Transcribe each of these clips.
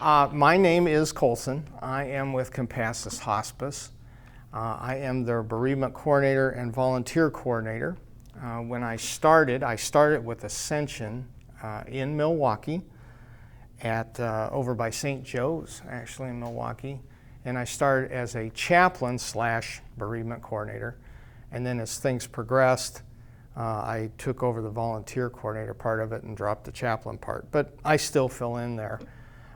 My name is Colson. I am with Compassus Hospice. I am their bereavement coordinator and volunteer coordinator. When I started with Ascension in Milwaukee at over by St. Joe's, actually in Milwaukee. And I started as a chaplain / bereavement coordinator. And then as things progressed, I took over the volunteer coordinator part of it and dropped the chaplain part. But I still fill in there.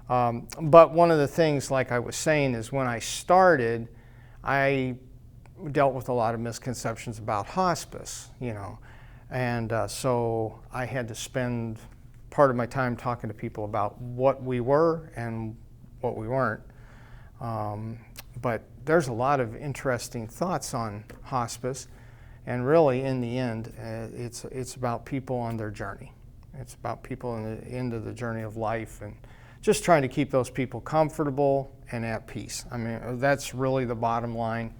But one of the things, like I was saying, is when I started, I dealt with a lot of misconceptions about hospice, and so I had to spend part of my time talking to people about what we were and what we weren't. But there's a lot of interesting thoughts on hospice, and really, in the end, it's about people on their journey. It's about people in the end of the journey of life, and just trying to keep those people comfortable and at peace. I mean, that's really the bottom line.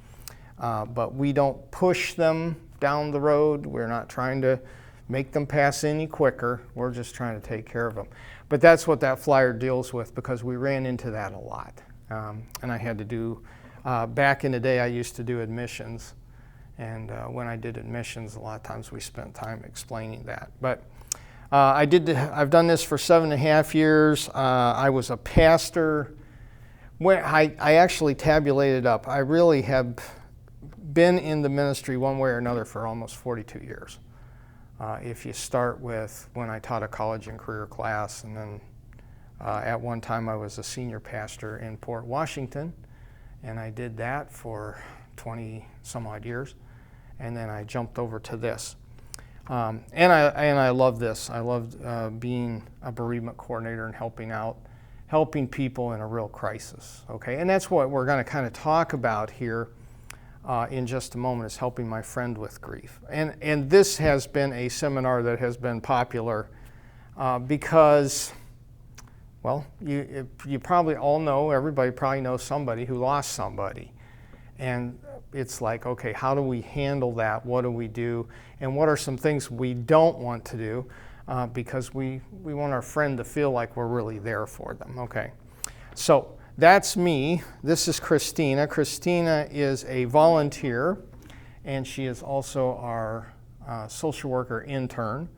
But we don't push them down the road. We're not trying to make them pass any quicker. We're just trying to take care of them. But that's what that flyer deals with, because we ran into that a lot. And I had to do, back in the day, I used to do admissions. And when I did admissions, a lot of times we spent time explaining that. But I've done this for 7.5 years. I was a pastor. When I actually tabulated up, I really have been in the ministry one way or another for almost 42 years. If you start with when I taught a college and career class, and then at one time I was a senior pastor in Port Washington, and I did that for 20 some odd years, and then I jumped over to this. And I love this. I loved being a bereavement coordinator and helping people in a real crisis. Okay, and that's what we're going to kind of talk about here in just a moment, is helping my friend with grief. And this has been a seminar that has been popular because, well, you probably all know, everybody probably knows somebody who lost somebody. And it's like, okay, how do we handle that? What do we do? And what are some things we don't want to do? Because we want our friend to feel like we're really there for them. Okay, so that's me. This is Christina. Christina is a volunteer, and she is also our social worker intern.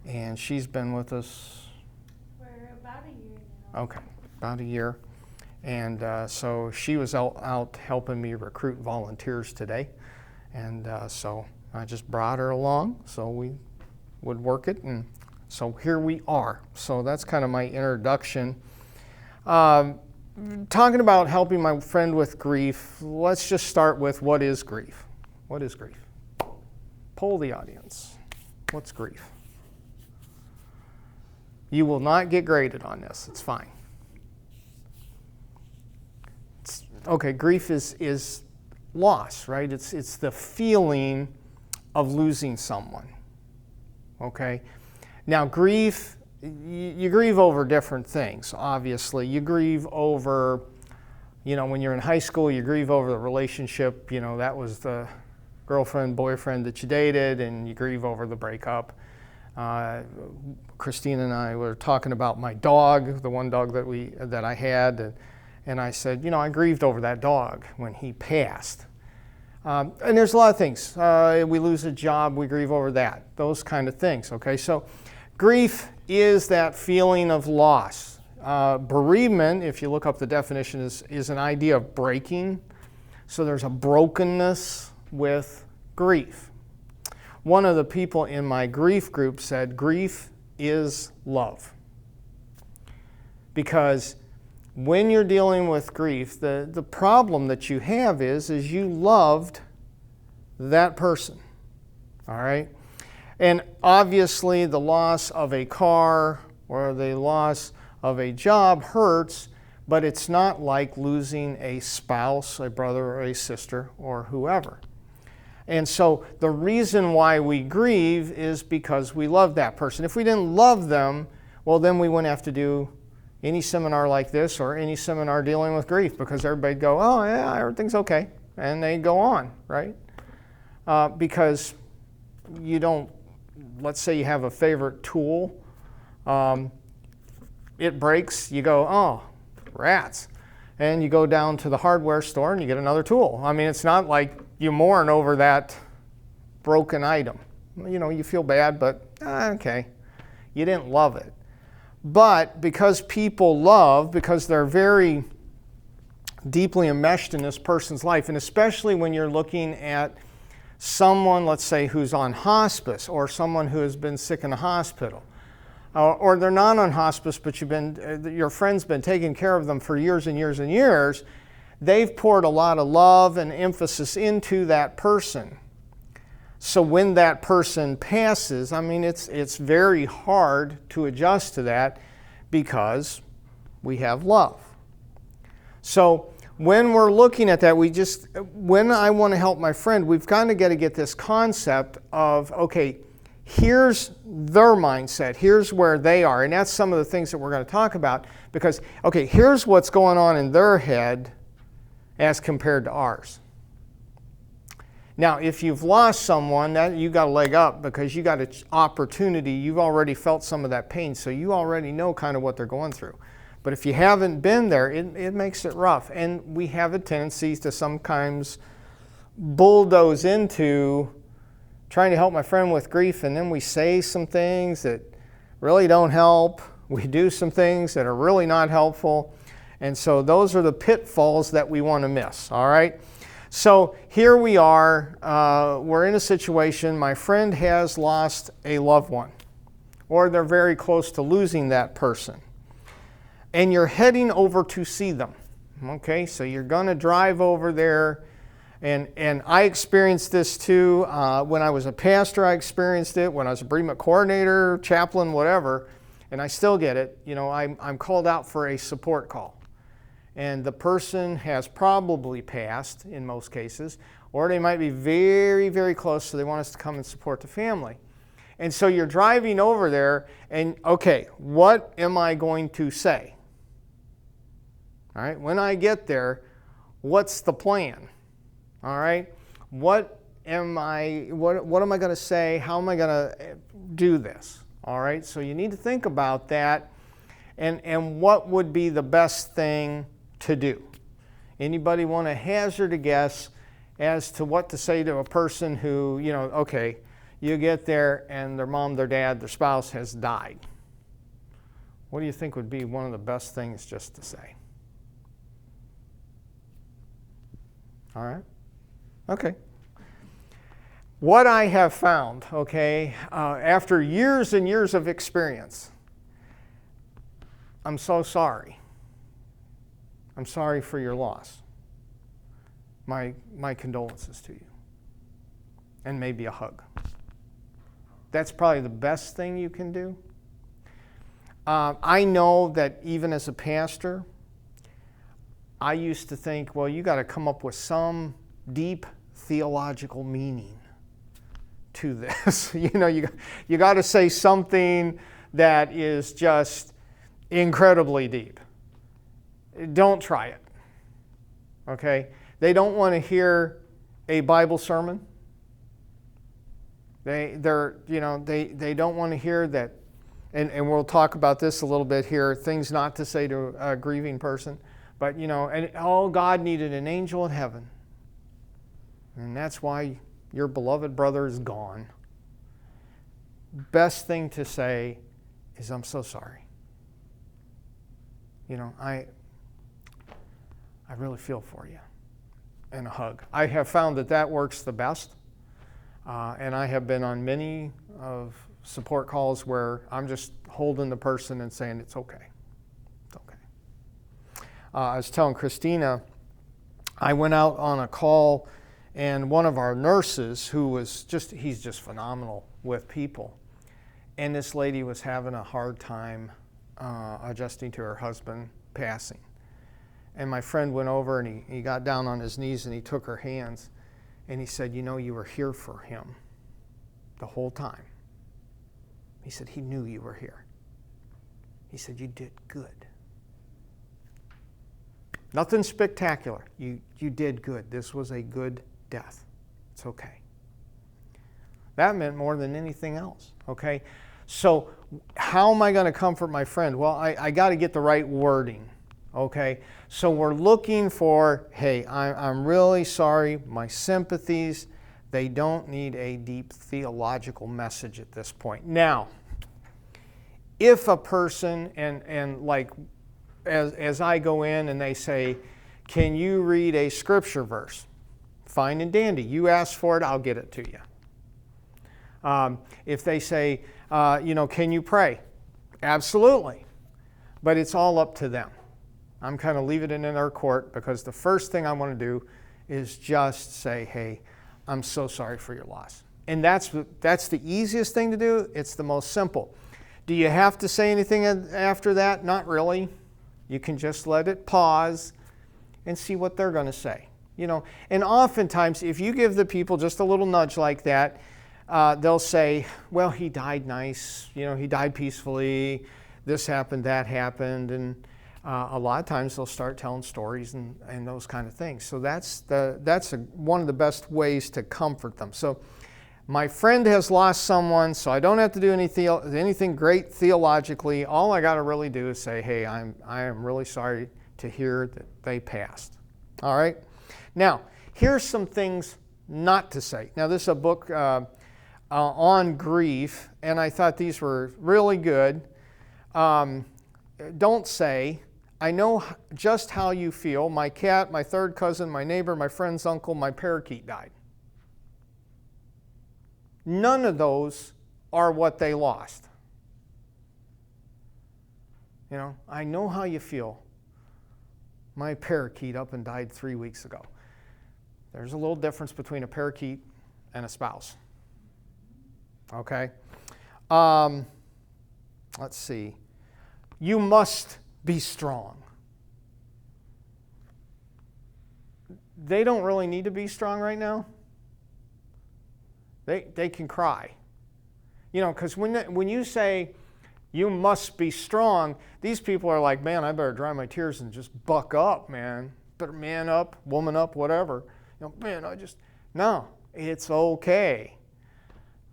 And she's been with us for about a year now. Okay, about a year. And so she was out helping me recruit volunteers today. And so I just brought her along so we would work it. And so here we are. So that's kind of my introduction. Talking about helping my friend with grief, let's just start with, what is grief? What is grief? Poll the audience. What's grief? You will not get graded on this. It's fine. Okay, grief is loss, right? It's the feeling of losing someone. Okay? Now, grief, you grieve over different things, obviously. You grieve over, when you're in high school, you grieve over the relationship, that was the girlfriend, boyfriend that you dated, and you grieve over the breakup. Christina and I were talking about my dog, the one dog that I had, and I said, I grieved over that dog when he passed. And there's a lot of things. We lose a job, we grieve over that. Those kind of things, okay? So grief is that feeling of loss. Bereavement, if you look up the definition, is an idea of breaking. So there's a brokenness with grief. One of the people in my grief group said, grief is love. Because when you're dealing with grief, the problem that you have is you loved that person, all right? And obviously the loss of a car or the loss of a job hurts, but it's not like losing a spouse, a brother or a sister, or whoever. And so the reason why we grieve is because we love that person. If we didn't love them, well, then we wouldn't have to do any seminar like this or any seminar dealing with grief, because everybody'd go, oh yeah, everything's okay, and they go on, right? Because you don't, let's say you have a favorite tool, it breaks, you go, oh, rats. And you go down to the hardware store and you get another tool. I mean, it's not like you mourn over that broken item. You know, you feel bad, but okay. You didn't love it. But because people love, because they're very deeply enmeshed in this person's life, and especially when you're looking at someone, let's say, who's on hospice, or someone who has been sick in a hospital, or they're not on hospice, but your friend's been taking care of them for years and years and years, they've poured a lot of love and emphasis into that person. So when that person passes, I mean, it's very hard to adjust to that because we have love. So when we're looking at that, when I want to help my friend, we've kind of got to get this concept of, okay, here's their mindset, here's where they are, and that's some of the things that we're going to talk about, because, okay, here's what's going on in their head as compared to ours. Now, if you've lost someone, that you got a leg up because you got an opportunity, you've already felt some of that pain, so you already know kind of what they're going through. But if you haven't been there, it makes it rough. And we have a tendency to sometimes bulldoze into trying to help my friend with grief, and then we say some things that really don't help. We do some things that are really not helpful. And so those are the pitfalls that we want to miss, all right? So here we are, we're in a situation, my friend has lost a loved one, or they're very close to losing that person. And you're heading over to see them. Okay, so you're going to drive over there. And I experienced this too. When I was a pastor, I experienced it. When I was a bereavement coordinator, chaplain, whatever, and I still get it. You know, I'm called out for a support call. And the person has probably passed in most cases, or they might be very, very close, so they want us to come and support the family. And so you're driving over there, and okay, what am I going to say? All right, when I get there, what's the plan? All right, what am I going to say? How am I going to do this? All right, so you need to think about that, and what would be the best thing to do. Anybody want to hazard a guess as to what to say to a person who, you know, okay, you get there and their mom, their dad, their spouse has died. What do you think would be one of the best things just to say? All right? Okay. What I have found, okay, after years and years of experience, I'm so sorry. I'm sorry for your loss. My condolences to you. And maybe a hug. That's probably the best thing you can do. I know that even as a pastor, I used to think, well, you got to come up with some deep theological meaning to this. You know, you got to say something that is just incredibly deep. Don't try it. Okay? They don't want to hear a Bible sermon. They don't want to hear that, and we'll talk about this a little bit here, things not to say to a grieving person. But, you know, and God needed an angel in heaven. And that's why your beloved brother is gone. Best thing to say is, I'm so sorry. You know, I really feel for you. And a hug. I have found that works the best. And I have been on many of support calls where I'm just holding the person and saying, it's okay. It's okay. I was telling Christina, I went out on a call, and one of our nurses, he's just phenomenal with people. And this lady was having a hard time adjusting to her husband passing. And my friend went over and he got down on his knees and he took her hands and he said, you know, you were here for him the whole time. He said, he knew you were here. He said, you did good. Nothing spectacular. You did good. This was a good death. It's okay. That meant more than anything else, okay? So how am I going to comfort my friend? Well, I got to get the right wording. Okay, so we're looking for, hey, I'm really sorry, my sympathies. They don't need a deep theological message at this point. Now, if a person, and like as I go in and they say, can you read a scripture verse? Fine and dandy. You ask for it, I'll get it to you. If they say, can you pray? Absolutely. But it's all up to them. I'm kind of leaving it in their court, because the first thing I want to do is just say, hey, I'm so sorry for your loss. And that's the easiest thing to do. It's the most simple. Do you have to say anything after that? Not really. You can just let it pause and see what they're going to say. And oftentimes, if you give the people just a little nudge like that, they'll say, well, he died nice. He died peacefully. This happened, that happened. And a lot of times they'll start telling stories and those kind of things. So that's one of the best ways to comfort them. So my friend has lost someone, so I don't have to do anything great theologically. All I got to really do is say, hey, I am really sorry to hear that they passed. All right? Now, here's some things not to say. Now, this is a book on grief, and I thought these were really good. Don't say, I know just how you feel. My cat, my third cousin, my neighbor, my friend's uncle, my parakeet died. None of those are what they lost. I know how you feel. My parakeet up and died 3 weeks ago. There's a little difference between a parakeet and a spouse. Okay? Let's see. You must be strong. They don't really need to be strong right now. They can cry. Because when you say you must be strong, these people are like, man, I better dry my tears and just buck up, man. Better man up, woman up, whatever. No, it's okay.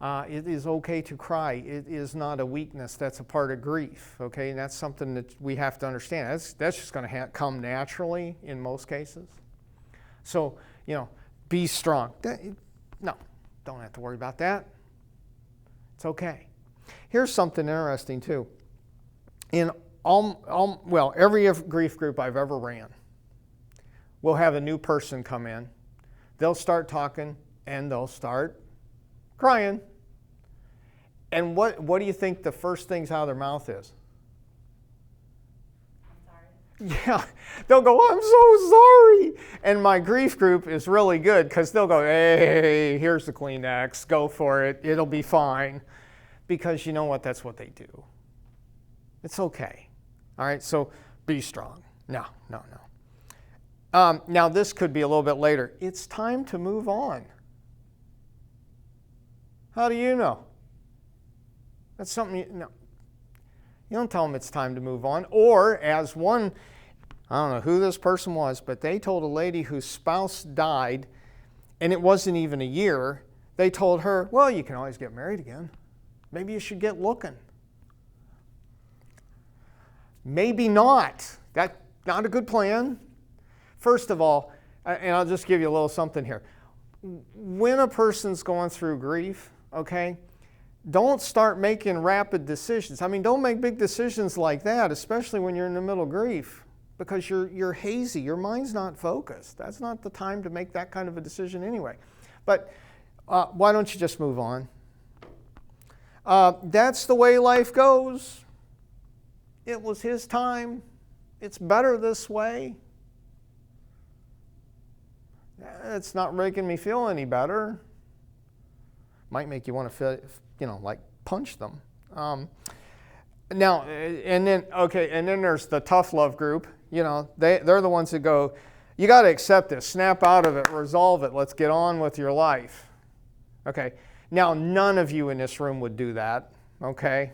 It is okay to cry. It is not a weakness. That's a part of grief, okay? And that's something that we have to understand. That's just going to come naturally in most cases. So, be strong. No, don't have to worry about that. It's okay. Here's something interesting, too. In every grief group I've ever ran, we'll have a new person come in. They'll start talking, and they'll start crying. And what do you think the first things out of their mouth is? I'm sorry. Yeah, they'll go, I'm so sorry. And my grief group is really good, because they'll go, hey, here's the Kleenex, go for it, it'll be fine. Because you know what, that's what they do. It's okay. All right, so be strong. No. Now this could be a little bit later. It's time to move on. How do you know? That's something you don't tell them it's time to move on. Or as one, I don't know who this person was, but they told a lady whose spouse died, and it wasn't even a year, they told her, well, you can always get married again. Maybe you should get looking. Maybe not. That's not a good plan. First of all, and I'll just give you a little something here. When a person's going through grief, okay, don't start making rapid decisions. Don't make big decisions like that, especially when you're in the middle of grief, because you're hazy. Your mind's not focused. That's not the time to make that kind of a decision anyway. But why don't you just move on? That's the way life goes. It was his time. It's better this way. It's not making me feel any better. Might make you want to feel, like punch them. Now, and then there's the tough love group. They're the ones that go, you got to accept this, snap out of it, resolve it, let's get on with your life. Okay. Now, none of you in this room would do that. Okay.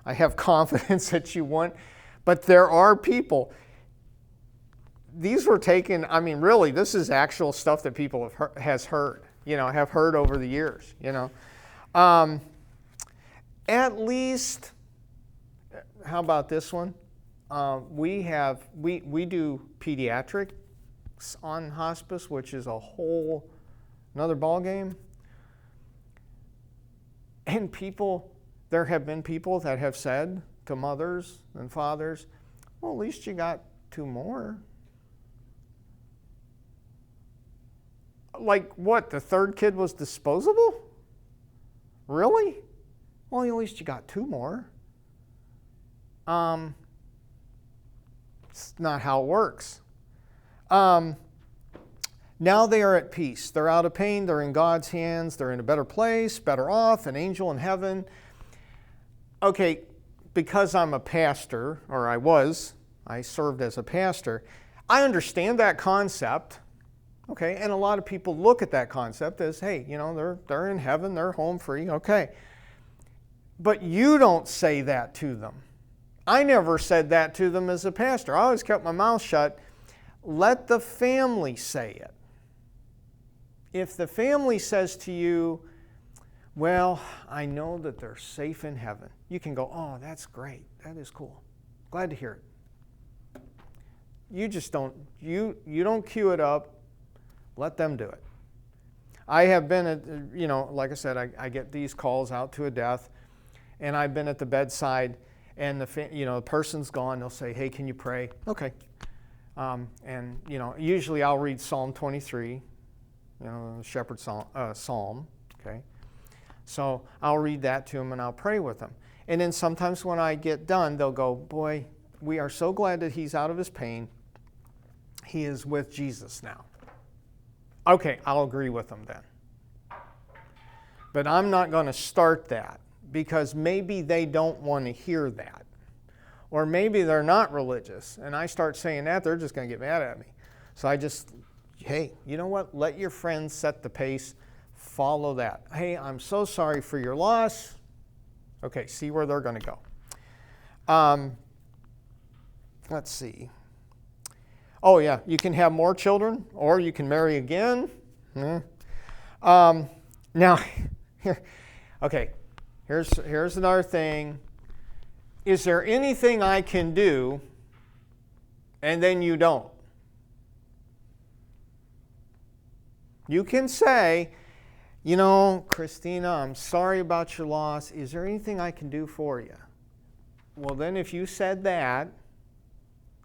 I have confidence that you won't, but there are people. These were taken, really, this is actual stuff that people have heard over the years, At least, how about this one? we do pediatrics on hospice, which is a whole another ball game. And there have been people that have said to mothers and fathers, well, at least you got 2 more. Like what, the 3rd kid was disposable? Really? Well, at least you got 2 more. It's not how it works. Now they are at peace. They're out of pain. They're in God's hands. They're in a better place, better off, an angel in heaven. Okay, because I'm a pastor, or I served as a pastor, I understand that concept. Okay, and a lot of people look at that concept as, hey, they're in heaven, they're home free, okay. But you don't say that to them. I never said that to them as a pastor. I always kept my mouth shut. Let the family say it. If the family says to you, well, I know that they're safe in heaven, you can go, oh, that's great. That is cool. Glad to hear it. You just don't, you don't cue it up. Let them do it. I have been at, like I said, I get these calls out to a death, and I've been at the bedside, and the person's gone. They'll say, hey, can you pray? Okay. And usually I'll read Psalm 23, the shepherd's psalm, okay? So I'll read that to them and I'll pray with them. And then sometimes when I get done, they'll go, boy, we are so glad that he's out of his pain. He is with Jesus now. Okay, I'll agree with them then. But I'm not going to start that because maybe they don't want to hear that. Or maybe they're not religious, and I start saying that, they're just going to get mad at me. So I just, hey, you know what? Let your friends set the pace. Follow that. Hey, I'm so sorry for your loss. Okay, see where they're going to go. Let's see. Oh, yeah, you can have more children, or you can marry again. Now, okay, here's another thing. Is there anything I can do and then you don't? You can say, Christina, I'm sorry about your loss. Is there anything I can do for you? Well, then if you said that,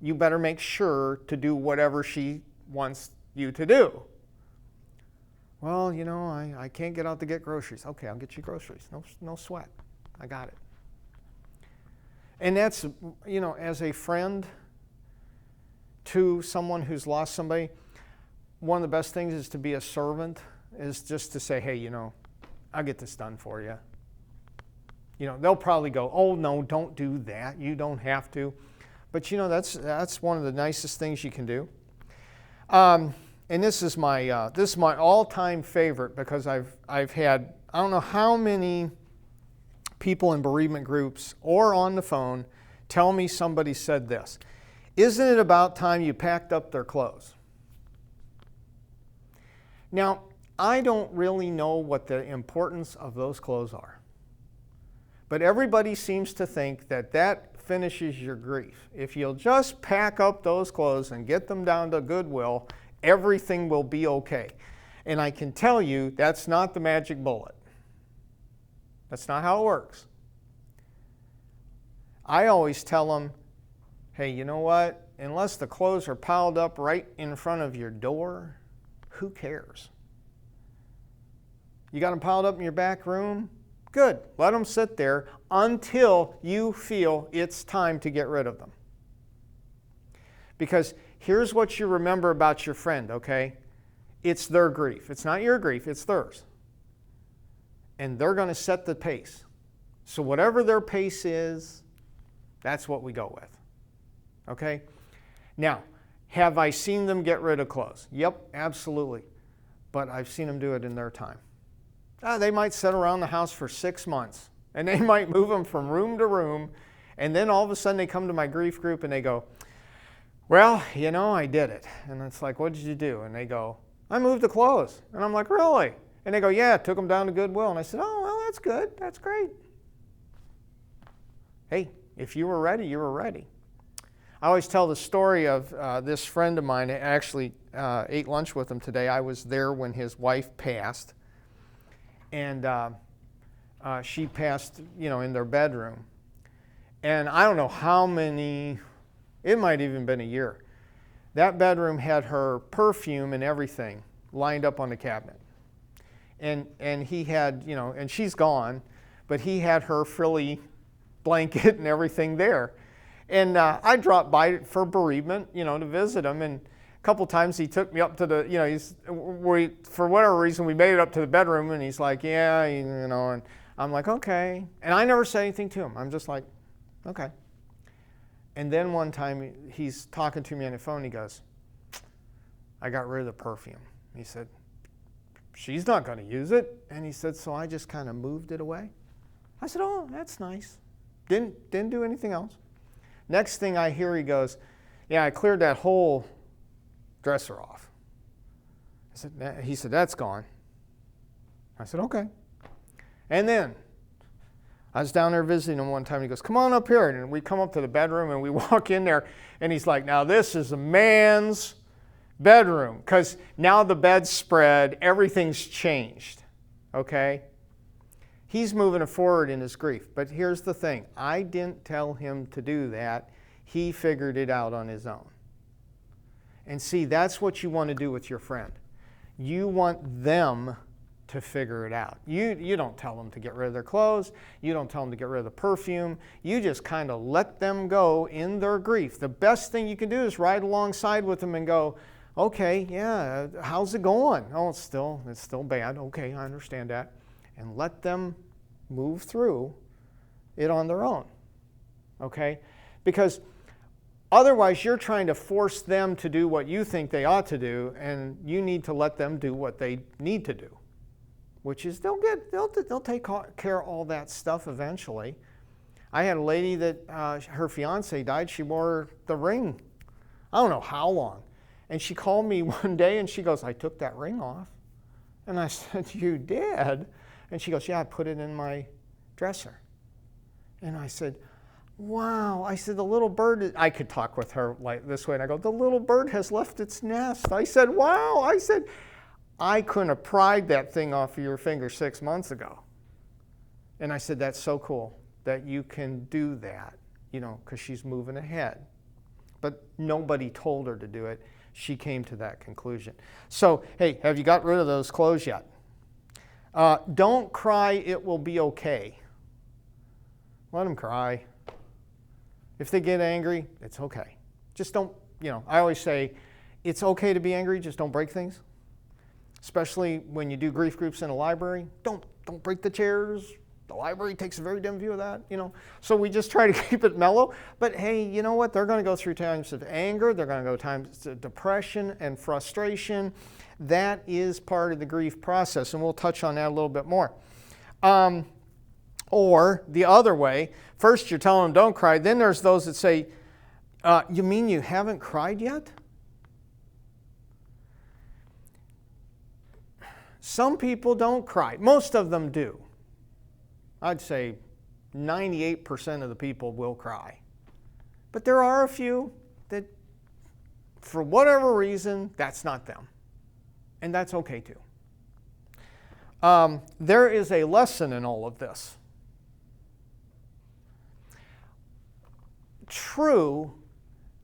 you better make sure to do whatever she wants you to do. Well, I can't get out to get groceries. Okay, I'll get you groceries. No sweat. I got it. And that's, as a friend to someone who's lost somebody, one of the best things is to be a servant, is just to say, hey, I'll get this done for you. They'll probably go, oh, no, don't do that. You don't have to. But, that's one of the nicest things you can do. And this is my all-time favorite because I've had, I don't know how many people in bereavement groups or on the phone tell me somebody said this. Isn't it about time you packed up their clothes? Now, I don't really know what the importance of those clothes are. But everybody seems to think that finishes your grief. If you'll just pack up those clothes and get them down to Goodwill, everything will be okay. And I can tell you that's not the magic bullet. That's not how it works. I always tell them, hey, you know what? Unless the clothes are piled up right in front of your door, who cares? You got them piled up in your back room? Good. Let them sit there until you feel it's time to get rid of them. Because here's what you remember about your friend, okay? It's their grief. It's not your grief, it's theirs. And they're going to set the pace. So whatever their pace is, that's what we go with. Okay? Now, have I seen them get rid of clothes? Yep, absolutely. But I've seen them do it in their time. They might sit around the house for 6 months, and they might move them from room to room, and then all of a sudden they come to my grief group and they go, well, I did it. And it's like, what did you do? And they go, I moved the clothes. And I'm like, really? And they go, yeah, took them down to Goodwill. And I said, oh, well, that's good. That's great. Hey, if you were ready, you were ready. I always tell the story of this friend of mine. I actually ate lunch with him today. I was there when his wife passed, and she passed, in their bedroom. And I don't know how many, it might even been a year. That bedroom had her perfume and everything lined up on the cabinet. And he had, and she's gone, but he had her frilly blanket and everything there. And I dropped by for bereavement, to visit him. And a couple times he took me up to the, for whatever reason, we made it up to the bedroom, and he's like, yeah, and I'm like, okay. And I never said anything to him. I'm just like, okay. And then one time he's talking to me on the phone. He goes, I got rid of the perfume. He said, she's not going to use it. And he said, so I just kind of moved it away. I said, oh, that's nice. Didn't do anything else. Next thing I hear, he goes, yeah, I cleared that whole dresser off. He said, that's gone. I said, okay. And then I was down there visiting him one time. He goes, come on up here. And we come up to the bedroom, and we walk in there, and he's like, now this is a man's bedroom, because now the bed's spread, everything's changed, okay? He's moving forward in his grief. But here's the thing. I didn't tell him to do that. He figured it out on his own. And see, that's what you want to do with your friend. You want them to figure it out. You don't tell them to get rid of their clothes. You don't tell them to get rid of the perfume. You just kind of let them go in their grief. The best thing you can do is ride alongside with them and go, okay, yeah, how's it going? Oh, it's still bad. Okay, I understand that. And let them move through it on their own, okay? Because otherwise you're trying to force them to do what you think they ought to do, and you need to let them do what they need to do, which is they'll take care of all that stuff eventually. I had a lady that her fiance died. She wore the ring, I don't know how long. And she called me one day and she goes, I took that ring off. And I said, you did? And she goes, yeah, I put it in my dresser. And I said, wow. I said, the little bird, I could talk with her like this way. And I go, the little bird has left its nest. I said, wow. I said, I couldn't have pried that thing off of your finger 6 months ago. And I said, that's so cool that you can do that, because she's moving ahead. But nobody told her to do it. She came to that conclusion. So, hey, have you got rid of those clothes yet? Don't cry, it will be okay. Let them cry. If they get angry, it's okay. Just don't, I always say, it's okay to be angry, just don't break things. Especially when you do grief groups in a library. Don't break the chairs. The library takes a very dim view of that, So we just try to keep it mellow. But hey, you know what? They're going to go through times of anger. They're going to go times of depression and frustration. That is part of the grief process, and we'll touch on that a little bit more. Or the other way, first you're telling them don't cry. Then there's those that say, you mean you haven't cried yet? Some people don't cry. Most of them do. I'd say 98% of the people will cry. But there are a few that, for whatever reason, that's not them. And that's okay too. There is a lesson in all of this. True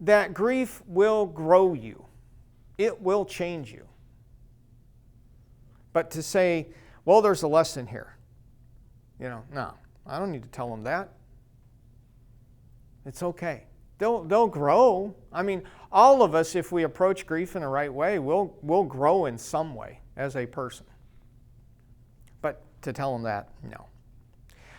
that grief will grow you. It will change you. But to say, well, there's a lesson here. No, I don't need to tell them that. It's okay. They'll grow. I mean, all of us, if we approach grief in the right way, we'll grow in some way as a person. But to tell them that, no.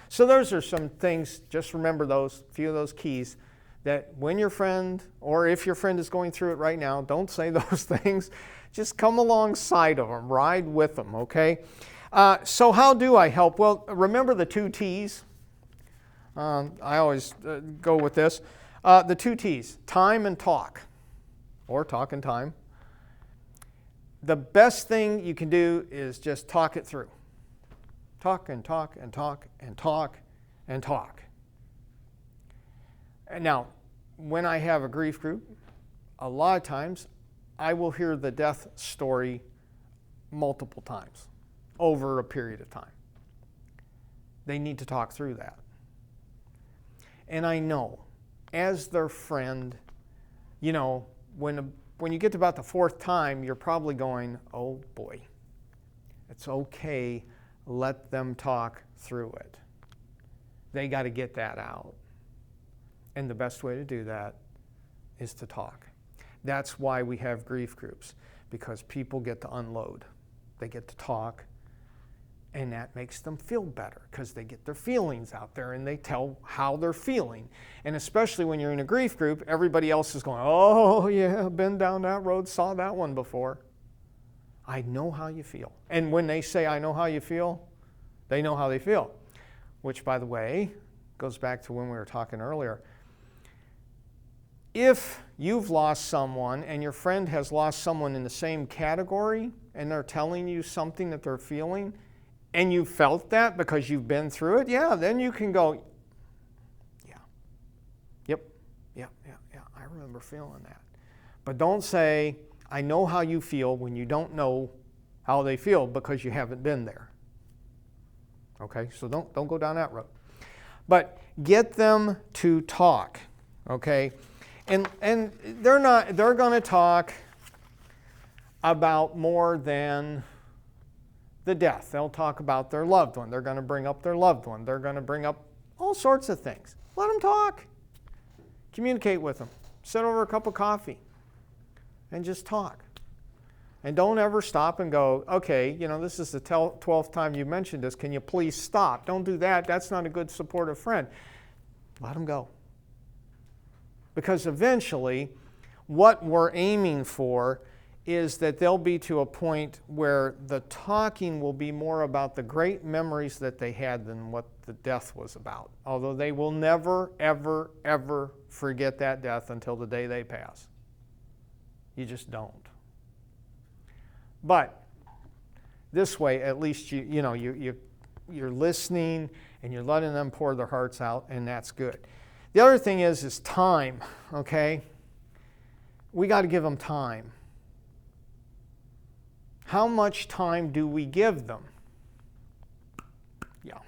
So those are some things, just remember those, a few of those keys, that when your friend, or if your friend is going through it right now, don't say those things. Just come alongside of them, ride with them, okay? So how do I help? Well, remember the 2 T's. I always go with this. The 2 T's, time and talk, or talk and time. The best thing you can do is just talk it through. Talk and talk and talk and talk and talk. And now, when I have a grief group, a lot of times I will hear the death story multiple times over a period of time. They need to talk through that. And I know, as their friend, you know, when you get to about the fourth time, you're probably going, oh boy, it's okay, let them talk through it. They got to get that out. And the best way to do that is to talk. That's why we have grief groups, because people get to unload. They get to talk, and that makes them feel better because they get their feelings out there and they tell how they're feeling. And especially when you're in a grief group, everybody else is going, oh yeah, been down that road, saw that one before. I know how you feel. And when they say, I know how you feel, they know how they feel. Which, by the way, goes back to when we were talking earlier. If you've lost someone and your friend has lost someone in the same category and they're telling you something that they're feeling, and you felt that because you've been through it, yeah, then you can go, yeah, yep, I remember feeling that. But don't say, I know how you feel when you don't know how they feel because you haven't been there. Okay, so don't go down that road. But get them to talk, okay? And they're going to talk about more than the death. They'll talk about their loved one. They're going to bring up their loved one. They're going to bring up all sorts of things. Let them talk. Communicate with them. Sit over a cup of coffee and just talk. And don't ever stop and go, okay, you know, this is the 12th time you mentioned this. Can you please stop? Don't do that. That's not a good supportive friend. Let them go. Because eventually, what we're aiming for is that they'll be to a point where the talking will be more about the great memories that they had than what the death was about. Although they will never, ever, ever forget that death until the day they pass. You just don't. But this way, at least you're listening and you're letting them pour their hearts out, and that's good. The other thing is time, okay? We got to give them time. How much time do we give them? Yeah.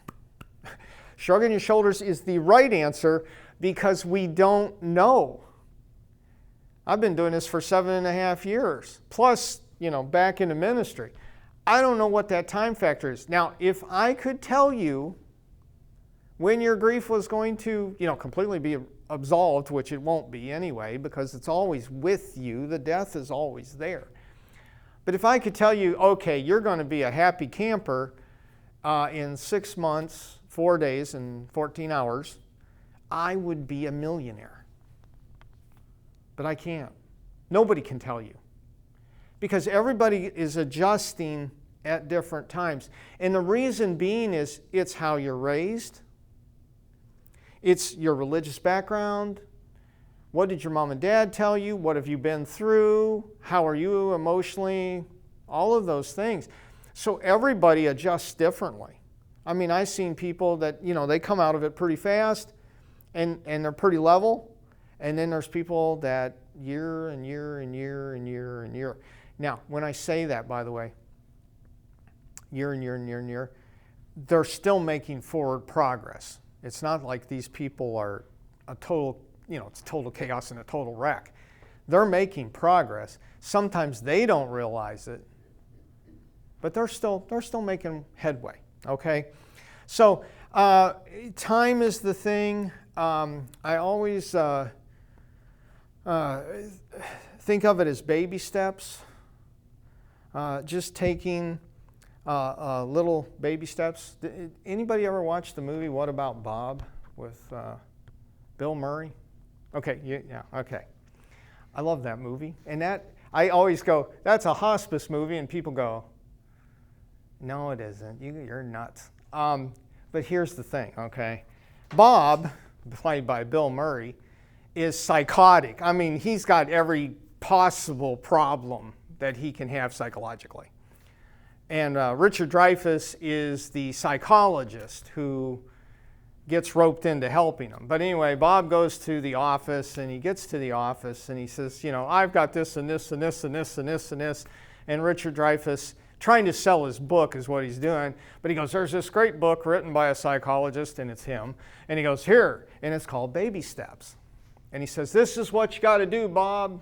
Shrugging your shoulders is the right answer because we don't know. I've been doing this for 7.5 years, plus, back into ministry. I don't know what that time factor is. Now, if I could tell you when your grief was going to, completely be absolved, which it won't be anyway, because it's always with you, the death is always there. But if I could tell you, okay, you're going to be a happy camper in 6 months, 4 days, and 14 hours, I would be a millionaire. But I can't. Nobody can tell you. Because everybody is adjusting at different times. And the reason being is it's how you're raised. It's your religious background. What did your mom and dad tell you? What have you been through? How are you emotionally? All of those things. So everybody adjusts differently. I mean, I've seen people that, they come out of it pretty fast and they're pretty level. And then there's people that year and year and year and year and year. Now, when I say that, by the way, year and year and year and year, they're still making forward progress. It's not like these people are a total, it's total chaos and a total wreck. They're making progress. Sometimes they don't realize it, but they're still making headway, okay? So time is the thing. I always think of it as baby steps. Just taking little baby steps. Anybody ever watch the movie What About Bob with Bill Murray? Okay, yeah, okay. I love that movie. And that, I always go, that's a hospice movie, and people go, no, it isn't. You're nuts. But here's the thing, okay? Bob, played by Bill Murray, is psychotic. I mean, he's got every possible problem that he can have psychologically. And Richard Dreyfuss is the psychologist who gets roped into helping him. But anyway, Bob goes to the office, and he gets to the office, and he says, I've got this and this and this and this and this and this. And Richard Dreyfuss, trying to sell his book is what he's doing. But he goes, there's this great book written by a psychologist, and it's him. And he goes, here, and it's called Baby Steps. And he says, this is what you got to do, Bob.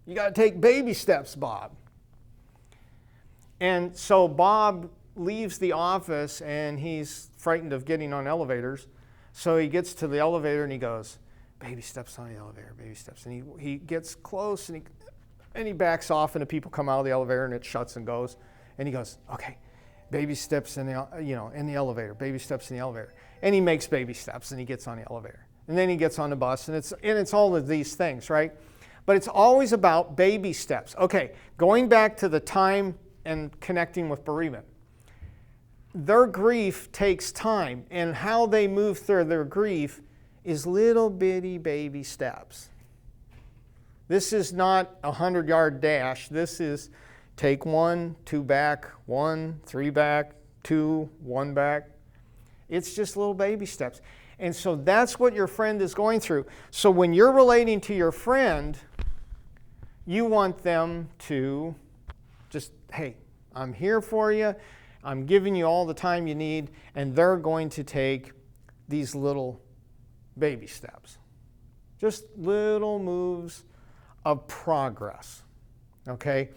You got to take baby steps, Bob. And so Bob leaves the office, and he's frightened of getting on elevators. So he gets to the elevator, and he goes, baby steps on the elevator, baby steps. And he gets close, and he backs off, and the people come out of the elevator, and it shuts and goes. And he goes, okay, baby steps in the elevator, baby steps in the elevator. And he makes baby steps, and he gets on the elevator. And then he gets on the bus, and it's all of these things, right? But it's always about baby steps. Okay, going back to the time and connecting with bereavement. Their grief takes time, and how they move through their grief is little bitty baby steps. This is not a 100-yard dash. This is take 1, 2 back, 1, 3 back, 2, 1 back. It's just little baby steps. And so that's what your friend is going through. So when you're relating to your friend, you want them to just, hey, I'm here for you. I'm giving you all the time you need. And they're going to take these little baby steps. Just little moves of progress. Okay?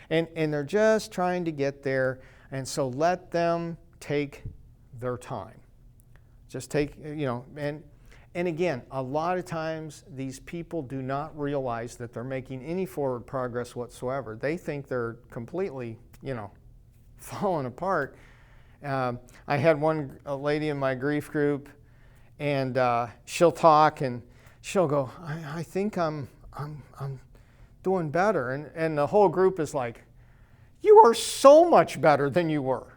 And they're just trying to get there. And so let them take their time. Just take, and again, a lot of times these people do not realize that they're making any forward progress whatsoever. They think they're completely, falling apart. I had a lady in my grief group, and she'll talk, and she'll go, I think I'm doing better. And the whole group is like, you are so much better than you were.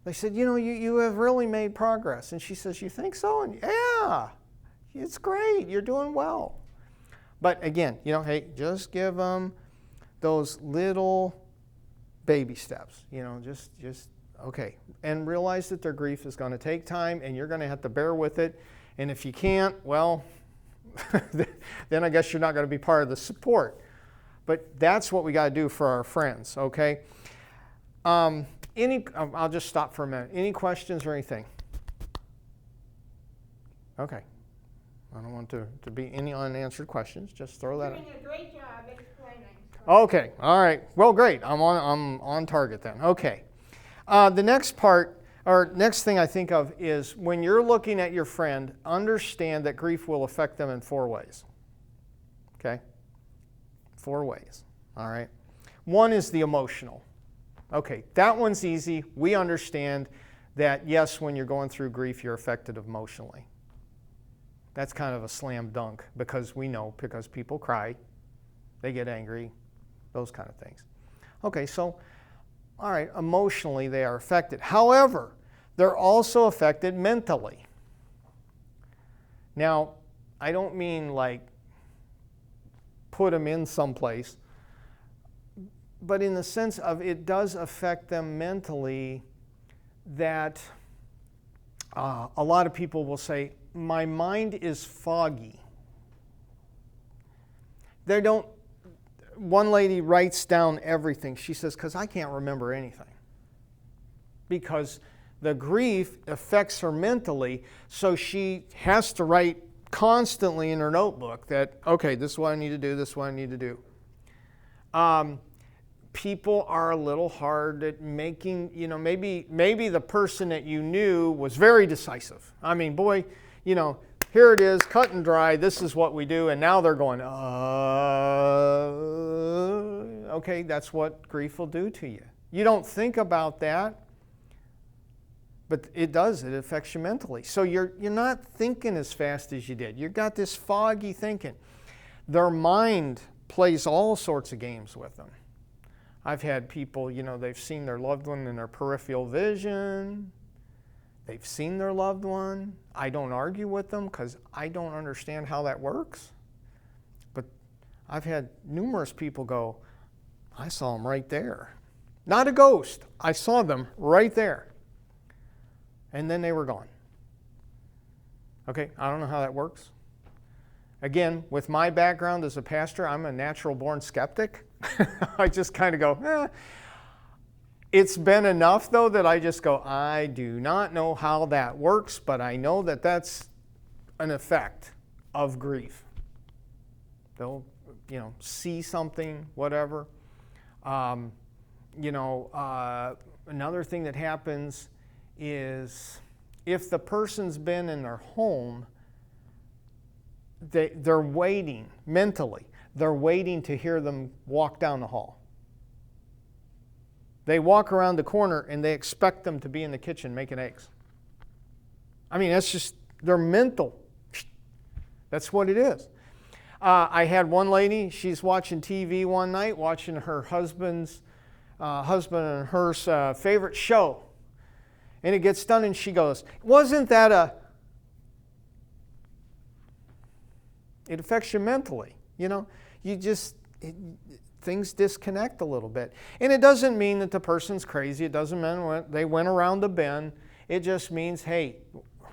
They said, you have really made progress. And she says, you think so? And yeah, it's great. You're doing well. But again, hey, just give them those little baby steps. Just okay. And realize that their grief is going to take time, and you're going to have to bear with it. And if you can't, well, then I guess you're not going to be part of the support. But that's what we got to do for our friends, okay? I'll just stop for a minute. Any questions or anything? Okay. I don't want to be any unanswered questions. Just throw that out. You're doing a great job explaining. Okay. All right. Well, great. I'm on target then. Okay. The next part, or next thing I think of is when you're looking at your friend, understand that grief will affect them in 4 ways. Okay? 4 ways. All right. One is the emotional. Okay, that one's easy. We understand that, yes, when you're going through grief, you're affected emotionally. That's kind of a slam dunk because people cry, they get angry, those kind of things. Okay, so, all right, emotionally they are affected. However, they're also affected mentally. Now, I don't mean like put them in someplace, but in the sense of it does affect them mentally that a lot of people will say, my mind is foggy. One lady writes down everything. She says, because I can't remember anything. Because the grief affects her mentally, so she has to write constantly in her notebook that, okay, this is what I need to do, this is what I need to do. People are a little hard at making, maybe the person that you knew was very decisive. I mean, boy, here it is, cut and dry, this is what we do, and now they're going, okay, that's what grief will do to you. You don't think about that, but it does, it affects you mentally. So you're not thinking as fast as you did. You've got this foggy thinking. Their mind plays all sorts of games with them. I've had people, they've seen their loved one in their peripheral vision. They've seen their loved one. I don't argue with them because I don't understand how that works. But I've had numerous people go, I saw them right there. Not a ghost. I saw them right there. And then they were gone. Okay, I don't know how that works. Again, with my background as a pastor, I'm a natural-born skeptic. I just kind of go, It's been enough, though, that I just go, I do not know how that works, but I know that that's an effect of grief. They'll, see something, whatever. Another thing that happens is if the person's been in their home, they're waiting mentally. They're waiting to hear them walk down the hall. They walk around the corner and they expect them to be in the kitchen making eggs. I mean, that's just, they're mental. That's what it is. I had one lady, she's watching TV one night, watching her husband and her's favorite show. And it gets done and she goes, wasn't that it affects you mentally, things disconnect a little bit. And it doesn't mean that the person's crazy. It doesn't mean they went around the bend. It just means, hey,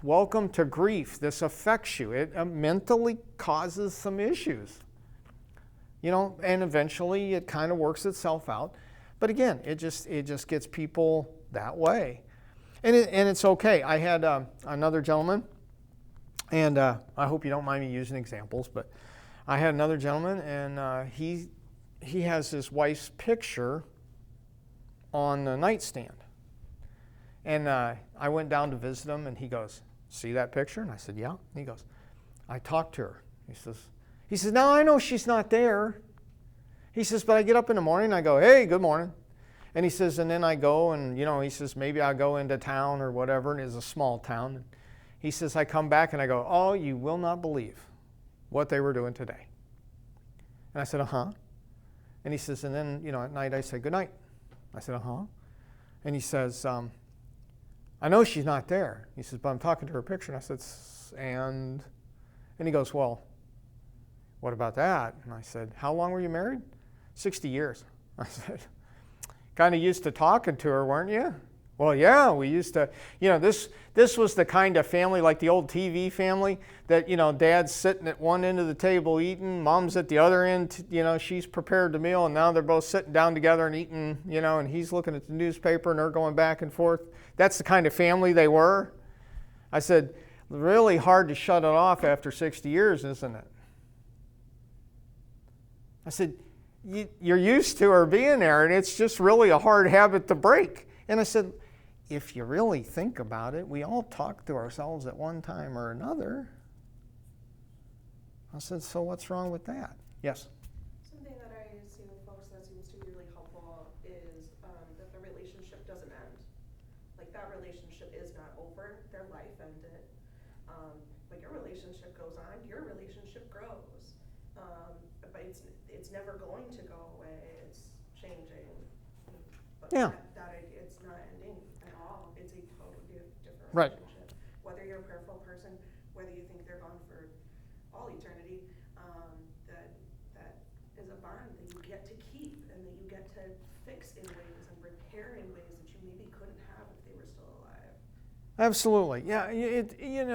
welcome to grief. This affects you. It mentally causes some issues. And eventually it kind of works itself out. But again, it just gets people that way. And it's okay. I had another gentleman, and I hope you don't mind me using examples, but I had another gentleman, and he has his wife's picture on the nightstand. And I went down to visit him, and he goes, see that picture? And I said, yeah. And he goes, I talked to her. He says, now I know she's not there. He says, but I get up in the morning, and I go, hey, good morning. And he says, and then I go, and he says, maybe I'll go into town or whatever, and it's a small town. He says, I come back, and I go, oh, you will not believe what they were doing today. And I said, uh-huh. And he says, and then, at night I say, good night. I said, uh-huh. And he says, I know she's not there. He says, but I'm talking to her picture. And I said, and he goes, well, what about that? And I said, how long were you married? 60 years. I said, kind of used to talking to her, weren't you? Well, yeah, we used to, this was the kind of family, like the old TV family, that, dad's sitting at one end of the table eating, mom's at the other end, she's prepared the meal, and now they're both sitting down together and eating, and he's looking at the newspaper and they're going back and forth. That's the kind of family they were. I said, really hard to shut it off after 60 years, isn't it? I said, you're used to her being there, and it's just really a hard habit to break. And I said, if you really think about it, we all talk to ourselves at one time or another. I said, so what's wrong with that? Yes? Something that I see with folks that seems to be really helpful is that the relationship doesn't end. Like, that relationship is not over. Their life ended. But your relationship goes on. Your relationship grows. But it's never going to go away. It's changing. But yeah. That it's not ending at all. It's a totally different right. relationship. Whether you're a prayerful person, whether you think they're gone for all eternity, that is a bond that you get to keep and that you get to fix in ways and repair in ways that you maybe couldn't have if they were still alive. Absolutely. Yeah.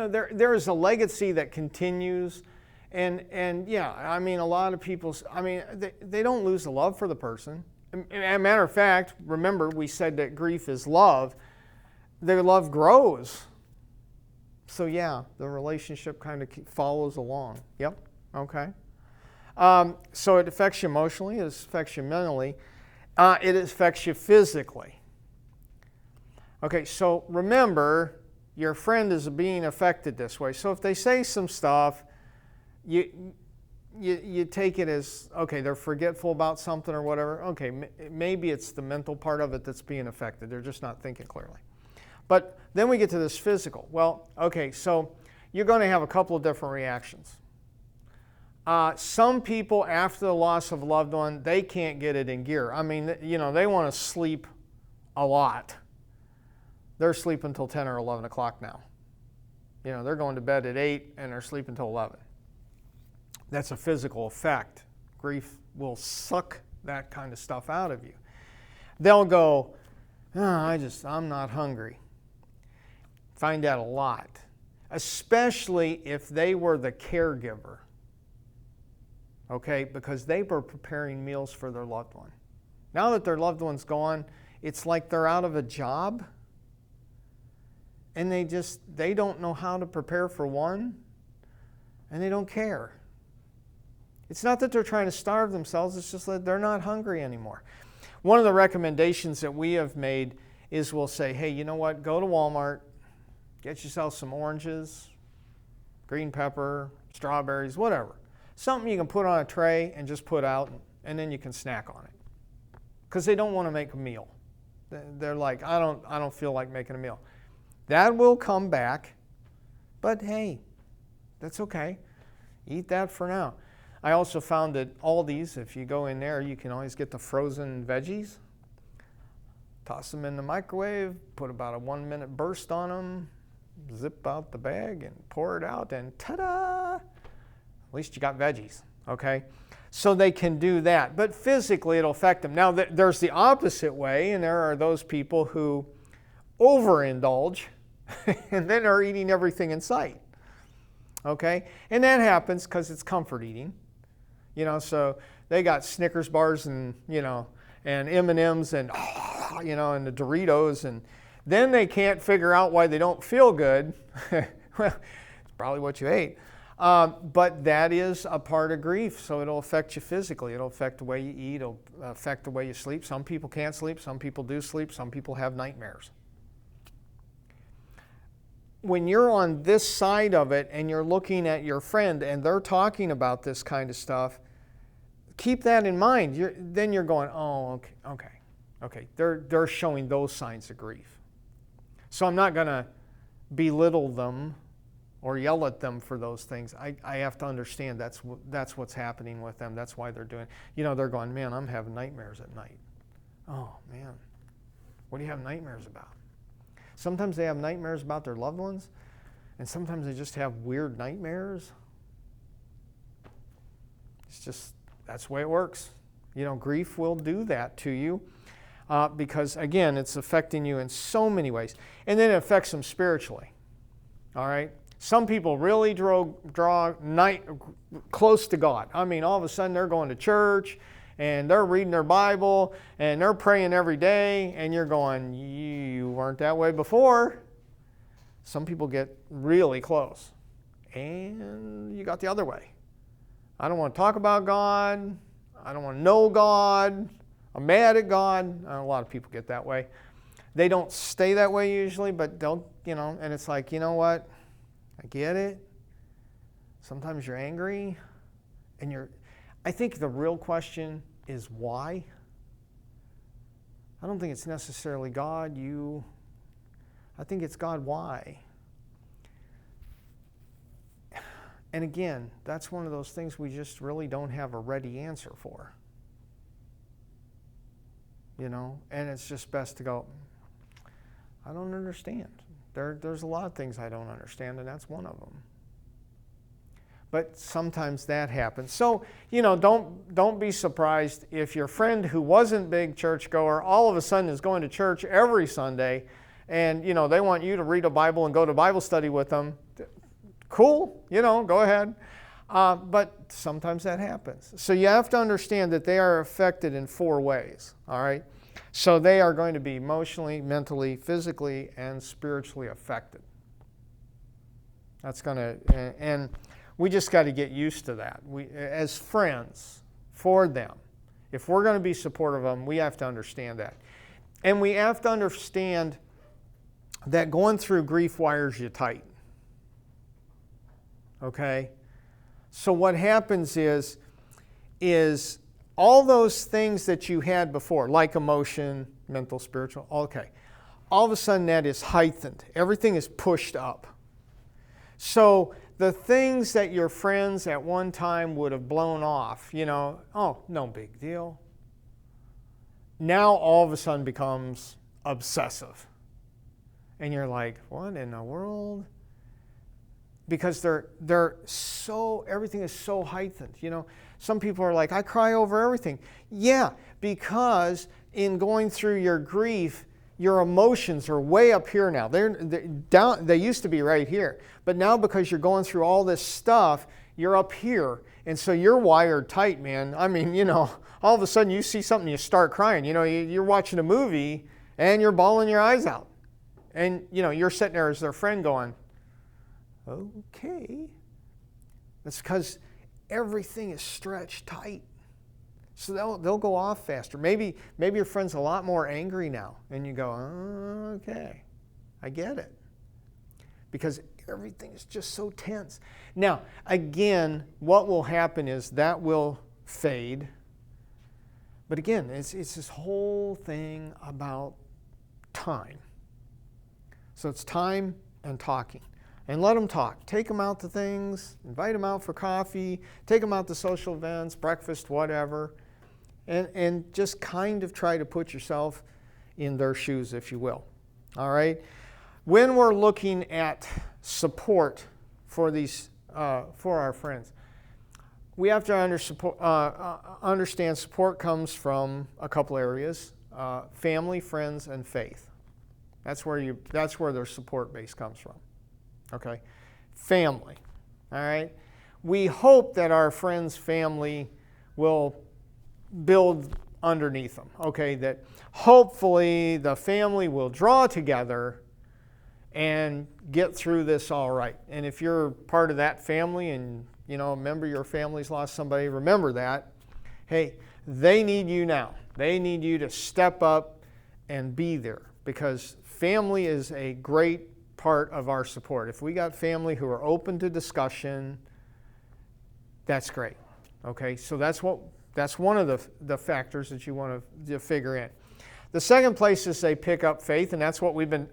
There is a legacy that continues. And yeah, I mean, a lot of people, they don't lose the love for the person. As a matter of fact, remember we said that grief is love. Their love grows. So yeah, the relationship kind of follows along. Yep. Okay. So it affects you emotionally. It affects you mentally. It affects you physically. Okay. So remember, your friend is being affected this way. So if they say some stuff, you take it as, okay, they're forgetful about something or whatever. Okay, maybe it's the mental part of it that's being affected. They're just not thinking clearly. But then we get to this physical. Well, okay, so you're going to have a couple of different reactions. Some people, after the loss of a loved one, they can't get it in gear. I mean, they want to sleep a lot. They're sleeping until 10 or 11 o'clock now. They're going to bed at 8 and they're sleeping until 11. That's a physical effect. Grief will suck that kind of stuff out of you. They'll go, I'm not hungry. Find that a lot. especially if they were the caregiver. Okay, because they were preparing meals for their loved one. Now that their loved one's gone, it's like they're out of a job, and they don't know how to prepare for one, and they don't care. It's not that they're trying to starve themselves, it's just that they're not hungry anymore. One of the recommendations that we have made is we'll say, hey, you know what, go to Walmart, get yourself some oranges, green pepper, strawberries, whatever. Something you can put on a tray and just put out, and then you can snack on it. Because they don't want to make a meal. They're like, I don't feel like making a meal. That will come back, but hey, that's okay. Eat that for now. I also found that Aldi's, if you go in there, you can always get the frozen veggies. Toss them in the microwave, put about a 1-minute burst on them, zip out the bag and pour it out, and ta-da! At least you got veggies, okay? So they can do that, but physically it'll affect them. Now there's the opposite way, and there are those people who overindulge and then are eating everything in sight, okay? And that happens because it's comfort eating, so they got Snickers bars and, and M&Ms and, and the Doritos, and then they can't figure out why they don't feel good. Well, it's probably what you ate. But that is a part of grief, so it'll affect you physically. It'll affect the way you eat. It'll affect the way you sleep. Some people can't sleep. Some people do sleep. Some people have nightmares. When you're on this side of it and you're looking at your friend and they're talking about this kind of stuff, keep that in mind. Then you're going, oh, okay. They're showing those signs of grief. So I'm not going to belittle them or yell at them for those things. I have to understand that's what's happening with them. That's why they're doing it. They're going, man, I'm having nightmares at night. Oh, man. What do you have nightmares about? Sometimes they have nightmares about their loved ones, and sometimes they just have weird nightmares. It's just, that's the way it works. Grief will do that to you because, again, it's affecting you in so many ways. And then it affects them spiritually. All right? Some people really draw close to God. I mean, all of a sudden they're going to church and they're reading their Bible and they're praying every day, and you're going, you weren't that way before. Some people get really close, and you got the other way. I don't want to talk about God. I don't want to know God. I'm mad at God. A lot of people get that way. They don't stay that way usually, but don't, and it's like, you know what? I get it. Sometimes you're angry, and I think the real question is why. I don't think it's necessarily God, I think it's God, why? And again, that's one of those things we just really don't have a ready answer for. And it's just best to go, I don't understand. There's a lot of things I don't understand, and that's one of them. But sometimes that happens. So, don't be surprised if your friend who wasn't big churchgoer all of a sudden is going to church every Sunday, and, they want you to read a Bible and go to Bible study with them. Cool, go ahead. But sometimes that happens. So you have to understand that they are affected in 4 ways, all right? So they are going to be emotionally, mentally, physically, and spiritually affected. And we just got to get used to that. We, as friends, for them, if we're going to be supportive of them, we have to understand that. And we have to understand that going through grief wires you tight. Okay? So what happens is all those things that you had before, like emotion, mental, spiritual, okay, all of a sudden that is heightened. Everything is pushed up. So the things that your friends at one time would have blown off, oh, no big deal, now all of a sudden becomes obsessive. And you're like, what in the world? Because they're so, everything is so heightened. Some people are like, I cry over everything. Yeah, because in going through your grief, your emotions are way up here now. They're down. They used to be right here. But now because you're going through all this stuff, you're up here. And so you're wired tight, man. I mean, you know, all of a sudden you see something, you start crying. You know, you're watching a movie and you're bawling your eyes out. And, you know, you're sitting there as their friend going, okay. That's because everything is stretched tight. So they'll go off faster. Maybe your friend's a lot more angry now. And you go, oh, okay, I get it. Because everything is just so tense. Now, again, what will happen is that will fade. But again, it's this whole thing about time. So it's time and talking. And let them talk. Take them out to things, invite them out for coffee, take them out to social events, breakfast, whatever. And just kind of try to put yourself in their shoes, if you will. All right? When we're looking at support for these, for our friends, we have to understand support comes from a couple areas: family, friends, and faith. That's where their support base comes from. Okay, family. All right. We hope that our friends' family will build underneath them. Okay, that hopefully the family will draw together and get through this all right. And if you're part of that family and, you know, a member of your family's lost somebody, remember that. Hey, they need you now. They need you to step up and be there, because family is a great part of our support. If we got family who are open to discussion, that's great. Okay, so that's one of the factors that you want to figure in. The second place is they pick up faith, and that's what we've been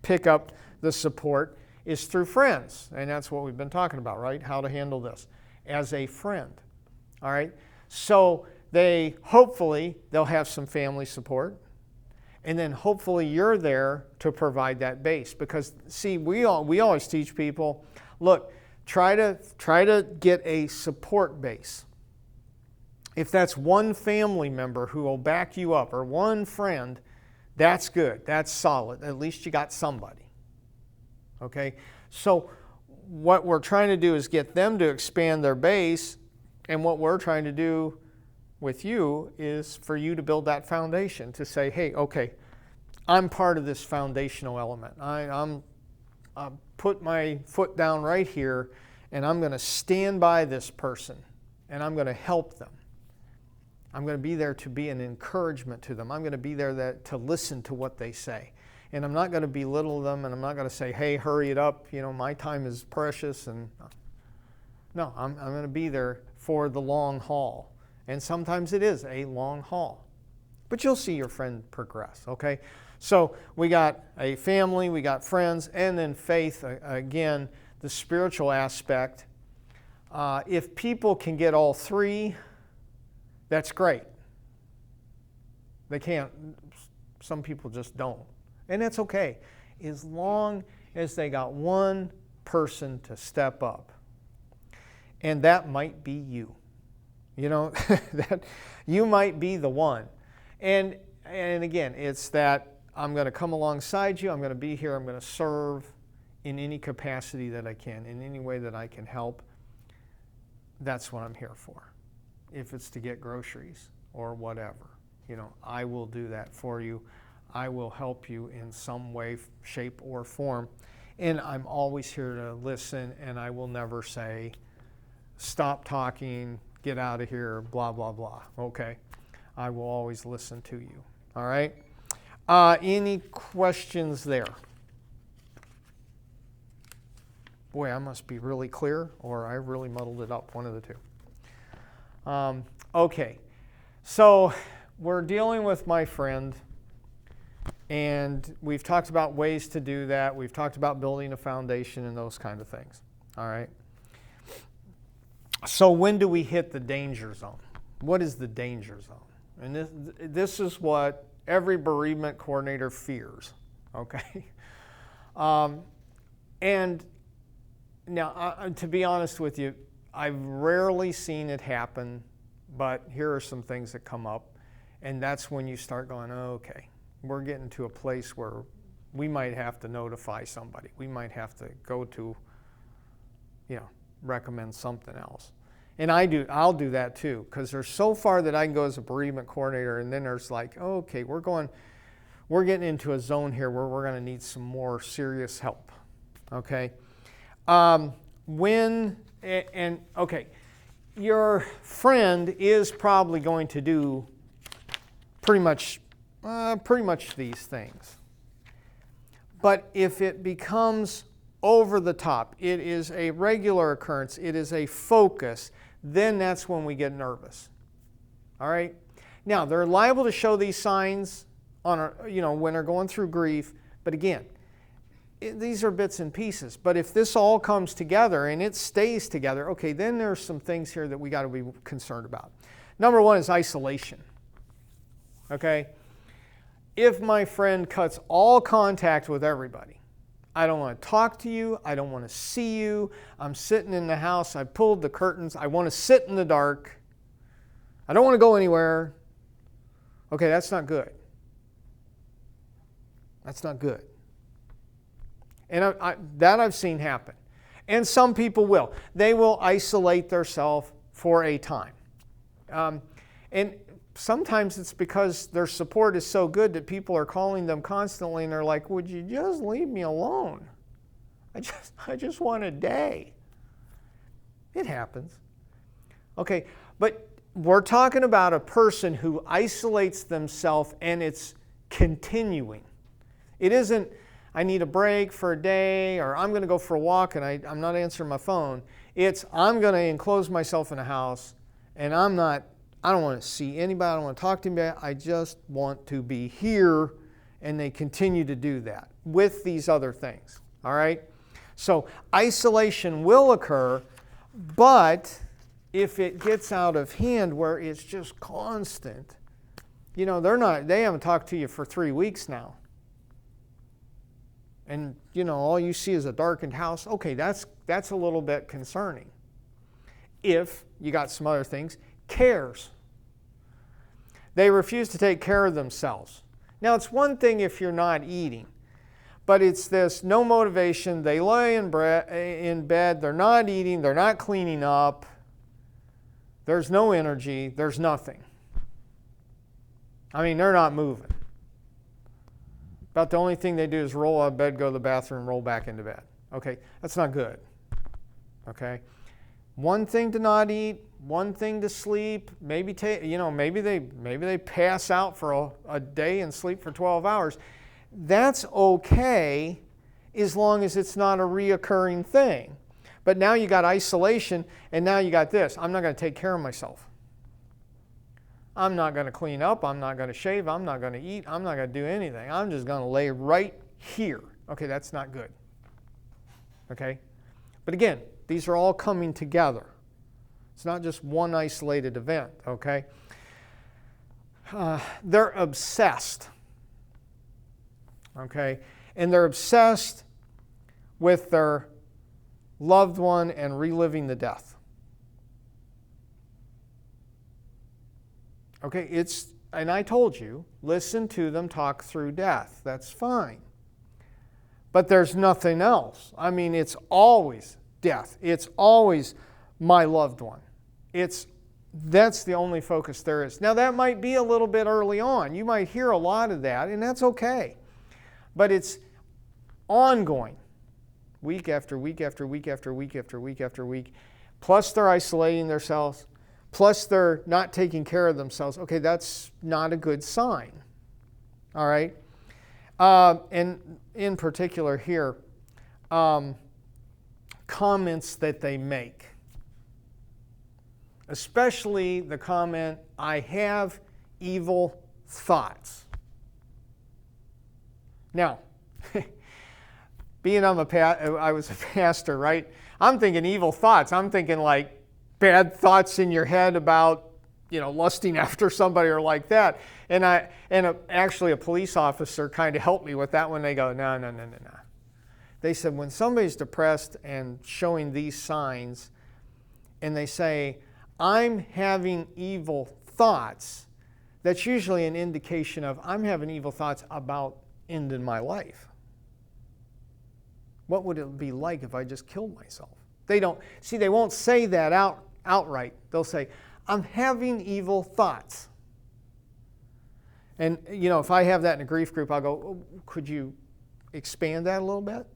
pick up the support is through friends, and that's what we've been talking about, right? How to handle this as a friend. All right, so they'll have some family support. And then hopefully you're there to provide that base. Because, see, we always teach people, look, try to get a support base. If that's one family member who will back you up, or one friend, that's good. That's solid. At least you got somebody. Okay? So what we're trying to do is get them to expand their base, and what we're trying to do with you is for you to build that foundation, to say, hey, okay, I'm part of this foundational element. I'm put my foot down right here, and I'm going to stand by this person, and I'm going to help them. I'm going to be there to be an encouragement to them. I'm going to be there to listen to what they say. And I'm not going to belittle them, and I'm not going to say, hey, hurry it up, you know, my time is precious. And no, I'm going to be there for the long haul. And sometimes it is a long haul. But you'll see your friend progress, okay? So we got a family, we got friends, and then faith, again, the spiritual aspect. If people can get all three, that's great. They can't. Some people just don't. And that's okay, as long as they got one person to step up. And that might be you. You know, that you might be the one. And again, it's that I'm going to come alongside you, I'm going to be here, I'm going to serve in any capacity that I can, in any way that I can help. That's what I'm here for. If it's to get groceries or whatever, you know, I will do that for you. I will help you in some way, shape, or form. And I'm always here to listen, and I will never say, stop talking, get out of here, blah, blah, blah. Okay? I will always listen to you. All right? Any questions there? Boy, I must be really clear, or I really muddled it up, one of the two. Okay. So we're dealing with my friend, and we've talked about ways to do that. We've talked about building a foundation and those kind of things. All right? So when do we hit the danger zone? What is the danger zone? And this is what every bereavement coordinator fears, okay? And now, to be honest with you, I've rarely seen it happen, but here are some things that come up, and that's when you start going, oh, okay, we're getting to a place where we might have to notify somebody. We might have to go to, recommend something else. And I'll do that too, because there's so far that I can go as a bereavement coordinator, and then there's like, okay, we're getting into a zone here where we're going to need some more serious help. Okay. Your friend is probably going to do pretty much these things. But if it becomes over the top, it is a regular occurrence, it is a focus, then that's when we get nervous. All right? Now, they're liable to show these signs when they're going through grief, but again, these are bits and pieces. But if this all comes together and it stays together, okay, then there's some things here that we got to be concerned about. Number one is isolation. Okay? If my friend cuts all contact with everybody, I don't want to talk to you, I don't want to see you, I'm sitting in the house, I pulled the curtains, I want to sit in the dark, I don't want to go anywhere, okay, that's not good. That's not good. And that I've seen happen. And some people will. They will isolate themselves for a time. And sometimes it's because their support is so good that people are calling them constantly and they're like, would you just leave me alone? I just want a day. It happens. Okay, but we're talking about a person who isolates themselves and it's continuing. It isn't, I need a break for a day, or I'm going to go for a walk and I'm not answering my phone. It's, I'm going to enclose myself in a house and I don't want to see anybody, I don't want to talk to anybody, I just want to be here, and they continue to do that with these other things, all right? So isolation will occur, but if it gets out of hand where it's just constant, they haven't talked to you for 3 weeks now. And, all you see is a darkened house. Okay, that's a little bit concerning. If you got some other things, cares. They refuse to take care of themselves. Now, it's one thing if you're not eating, but it's this no motivation. They lay in bed, they're not eating, they're not cleaning up, there's no energy, there's nothing. I mean, they're not moving. About the only thing they do is roll out of bed, go to the bathroom, roll back into bed. Okay, that's not good. Okay, one thing to not eat, one thing to sleep. Maybe they pass out for a day and sleep for 12 hours. That's okay as long as it's not a reoccurring thing. But now you got isolation, and now you got this. I'm not going to take care of myself. I'm not going to clean up, I'm not going to shave, I'm not going to eat, I'm not going to do anything. I'm just going to lay right here. Okay, that's not good. Okay? But again, these are all coming together. It's not just one isolated event, okay? They're obsessed. Okay? And they're obsessed with their loved one and reliving the death. Okay, and I told you, listen to them talk through death. That's fine. But there's nothing else. I mean, it's always death. It's always my loved one. That's the only focus there is. Now, that might be a little bit early on. You might hear a lot of that, and that's okay. But it's ongoing, week after week after week after week after week after week. Plus, they're isolating themselves. Plus, they're not taking care of themselves. Okay, that's not a good sign. All right? And in particular here, comments that they make. Especially the comment, I have evil thoughts. Now, I was a pastor, right? I'm thinking evil thoughts. I'm thinking like, bad thoughts in your head about, lusting after somebody or like that. And actually a police officer kind of helped me with that when they go, no. They said when somebody's depressed and showing these signs and they say, I'm having evil thoughts, that's usually an indication of I'm having evil thoughts about ending my life. What would it be like if I just killed myself? They won't say that outright. They'll say, I'm having evil thoughts. And, if I have that in a grief group, I'll go, could you expand that a little bit?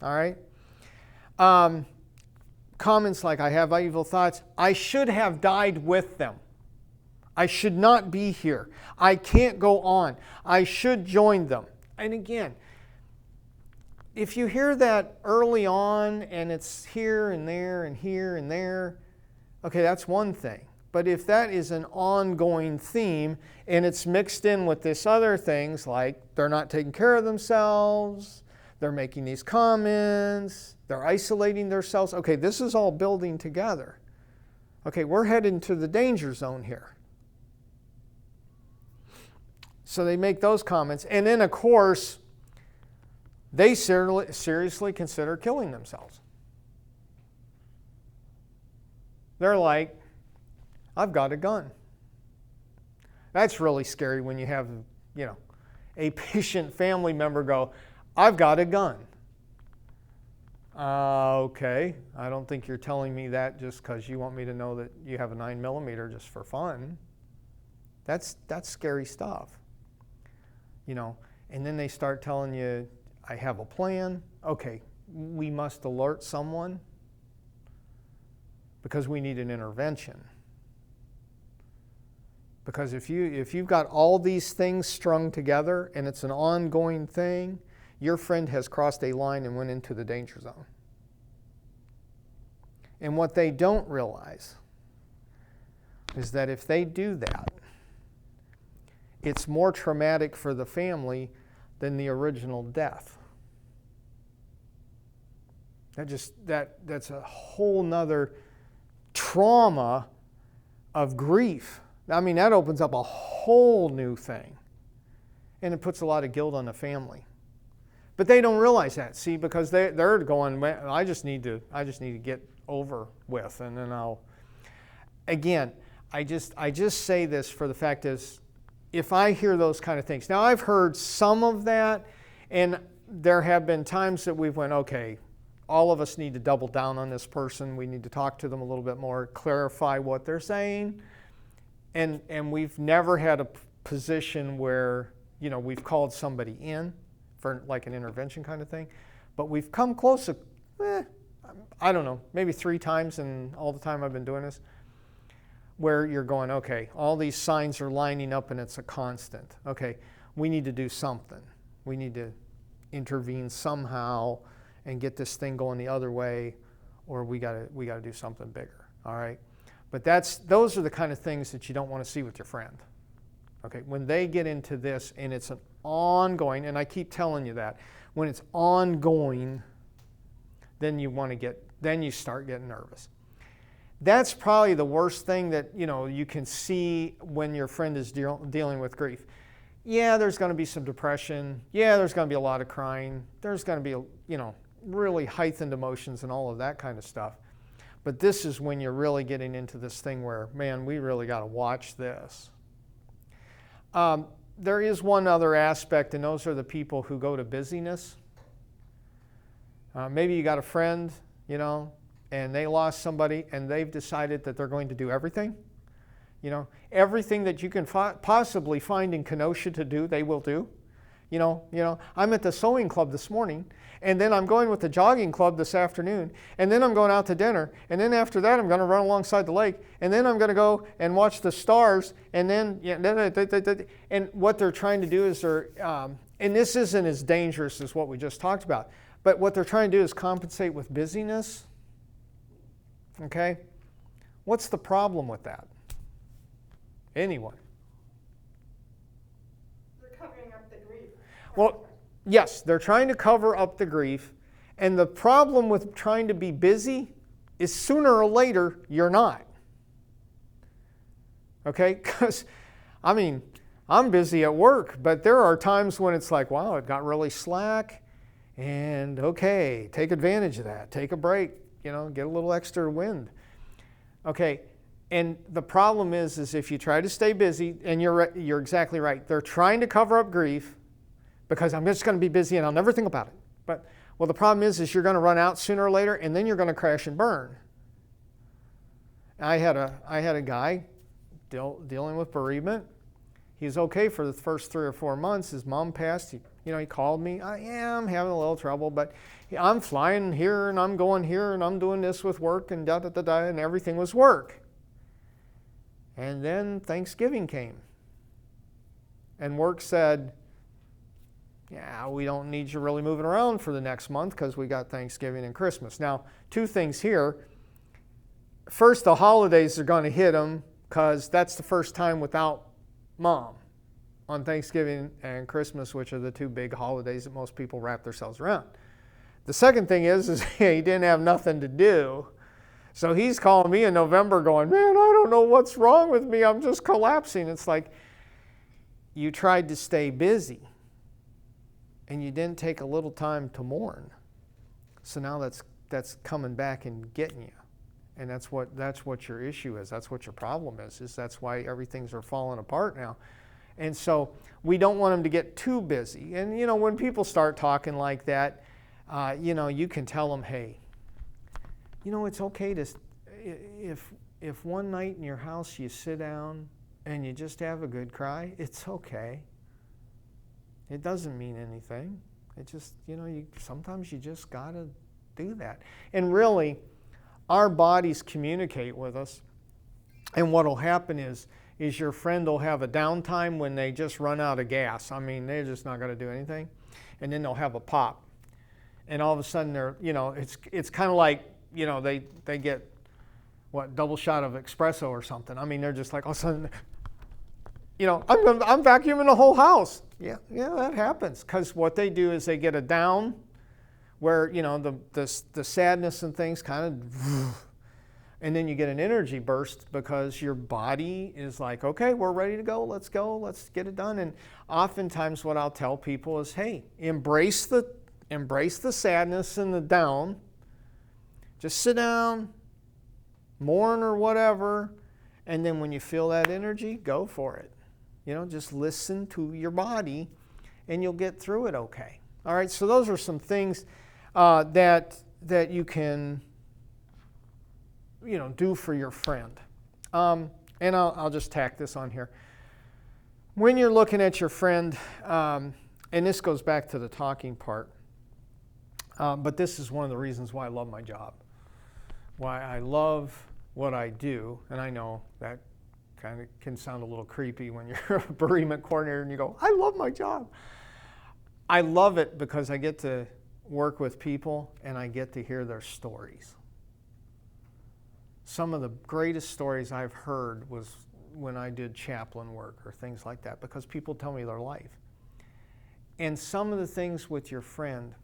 All right. Comments like, I have evil thoughts. I should have died with them. I should not be here. I can't go on. I should join them. And again, if you hear that early on and it's here and there and here and there, okay, that's one thing. But if that is an ongoing theme and it's mixed in with this other things like they're not taking care of themselves, they're making these comments, they're isolating themselves, okay, this is all building together. Okay, we're heading to the danger zone here. So they make those comments. And then, of course, they seriously consider killing themselves. They're like, I've got a gun. That's really scary when you have, a patient family member go, I've got a gun. Okay, I don't think you're telling me that just because you want me to know that you have a 9mm just for fun. That's scary stuff. And then they start telling you, I have a plan. Okay, we must alert someone because we need an intervention. Because if you've got all these things strung together and it's an ongoing thing, your friend has crossed a line and went into the danger zone. And what they don't realize is that if they do that, it's more traumatic for the family than the original death. That's a whole nother trauma of grief. I mean, that opens up a whole new thing. And it puts a lot of guilt on the family. But they don't realize that, see, because they're going, I just need to get over with, and then I just say this for the fact is, if I hear those kind of things. Now, I've heard some of that, and there have been times that we've went, okay, all of us need to double down on this person. We need to talk to them a little bit more, clarify what they're saying. And we've never had a position where, we've called somebody in for like an intervention kind of thing. But we've come close to, I don't know, maybe 3 times in all the time I've been doing this, where you're going, okay, all these signs are lining up and it's a constant. Okay, we need to do something. We need to intervene somehow and get this thing going the other way, or we got to do something bigger. All right, but those are the kind of things that you don't want to see with your friend. Okay, when they get into this and it's an ongoing, and I keep telling you that, when it's ongoing, then you start getting nervous. That's probably the worst thing that you can see when your friend is dealing with grief. Yeah, there's going to be some depression. Yeah, there's going to be a lot of crying. There's going to be really heightened emotions and all of that kind of stuff. But this is when you're really getting into this thing where, man, we really got to watch this. There is one other aspect, and those are the people who go to busyness. Maybe you got a friend, and they lost somebody, and they've decided that they're going to do everything. Everything that you can possibly find in Kenosha to do, they will do. I'm at the sewing club this morning, and then I'm going with the jogging club this afternoon, and then I'm going out to dinner, and then after that I'm going to run alongside the lake, and then I'm going to go and watch the stars, and then and what they're trying to do is and this isn't as dangerous as what we just talked about, but what they're trying to do is compensate with busyness. Okay? What's the problem with that? Anyone? They're covering up the grief. Well, yes, they're trying to cover up the grief. And the problem with trying to be busy is sooner or later, you're not. Okay? Because, I'm busy at work, but there are times when it's like, wow, it got really slack. And okay, take advantage of that. Take a break. Get a little extra wind. Okay, And the problem is if you try to stay busy, and you're exactly right, they're trying to cover up grief because I'm just going to be busy and I'll never think about it. But well, the problem is you're going to run out sooner or later, and then you're going to crash and burn. I had a guy dealing with bereavement. He was okay for the first 3 or 4 months. His mom passed. He called me. I'm having a little trouble, but I'm flying here and I'm going here and I'm doing this with work and da-da-da-da, and everything was work. And then Thanksgiving came. And work said, yeah, we don't need you really moving around for the next month because we got Thanksgiving and Christmas. Now, 2 things here. First, the holidays are going to hit him because that's the first time without Mom on Thanksgiving and Christmas, which are the 2 big holidays that most people wrap themselves around. The second thing is he didn't have nothing to do. So he's calling me in November going, man, I don't know what's wrong with me. I'm just collapsing. It's like you tried to stay busy and you didn't take a little time to mourn. So now that's coming back and getting you. And that's what your issue is. That's what your problem is that's why everything's are falling apart now. And so we don't want them to get too busy. And when people start talking like that, you can tell them, hey, it's okay to, if one night in your house you sit down and you just have a good cry, it's okay. It doesn't mean anything. It just, sometimes you just gotta do that. And really, our bodies communicate with us. And what'll happen is your friend will have a downtime when they just run out of gas. I mean, they're just not gonna do anything. And then they'll have a pop. And all of a sudden they're, it's kind of like, they get, double shot of espresso or something. I mean, they're just like, all of a sudden, I'm vacuuming the whole house. Yeah, that happens. Because what they do is they get a down where, the sadness and things kind of, and then you get an energy burst because your body is like, okay, we're ready to go, let's get it done. And oftentimes what I'll tell people is, hey, embrace the sadness and the down. Just sit down, mourn or whatever, and then when you feel that energy, go for it. Just listen to your body, and you'll get through it okay. All right, so those are some things that you can, do for your friend. And I'll just tack this on here. When you're looking at your friend, and this goes back to the talking part, but this is one of the reasons why I love my job. Why I love what I do, and I know that kind of can sound a little creepy when you're a bereavement coordinator and you go, I love my job. I love it because I get to work with people and I get to hear their stories. Some of the greatest stories I've heard was when I did chaplain work or things like that, because people tell me their life. And some of the things with your friend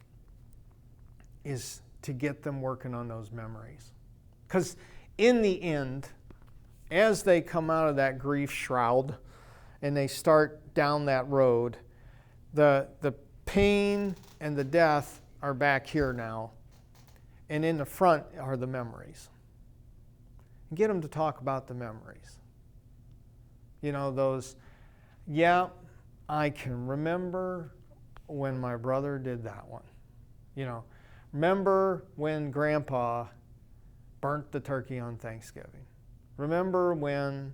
is to get them working on those memories. Because in the end, as they come out of that grief shroud and they start down that road, the pain and the death are back here now. And in the front are the memories. Get them to talk about the memories. Those, I can remember when my brother did that one. Remember when Grandpa burnt the turkey on Thanksgiving. Remember when,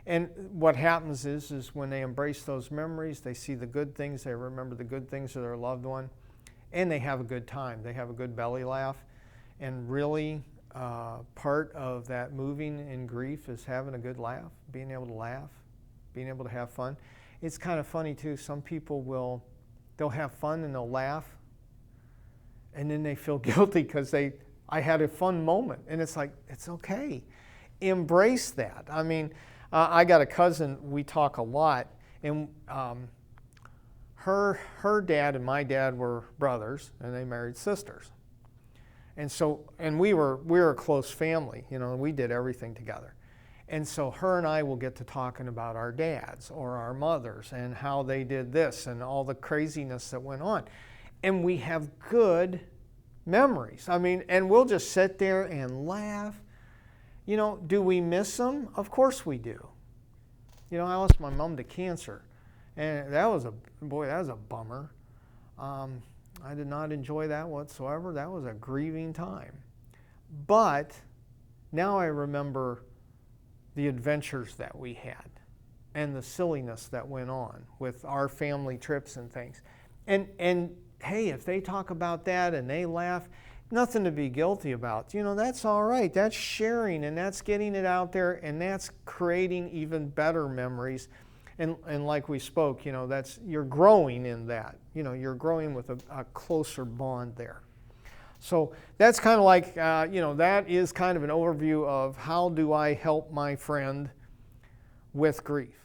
and what happens is when they embrace those memories, they see the good things, they remember the good things of their loved one, and they have a good time. They have a good belly laugh. And really, part of that moving in grief is having a good laugh, being able to laugh, being able to have fun. It's kind of funny too, some people they'll have fun and they'll laugh, and then they feel guilty because I had a fun moment. And it's like, it's okay. Embrace that. I mean, I got a cousin, we talk a lot, and her dad and my dad were brothers, and they married sisters. And we were a close family, we did everything together. And so her and I will get to talking about our dads or our mothers and how they did this and all the craziness that went on. And we have good memories. I mean, and we'll just sit there and laugh. You know, do we miss them? Of course we do. You know, I lost my mom to cancer, and that was a bummer. I did not enjoy that whatsoever. That was a grieving time. But now I remember the adventures that we had and the silliness that went on with our family trips and things. And hey, if they talk about that and they laugh, nothing to be guilty about. You know, that's all right. That's sharing, and that's getting it out there, and that's creating even better memories. And like we spoke, you know, you're growing in that. You know, you're growing with a closer bond there. So that's kind of like, you know, that is kind of an overview of how do I help my friend with grief.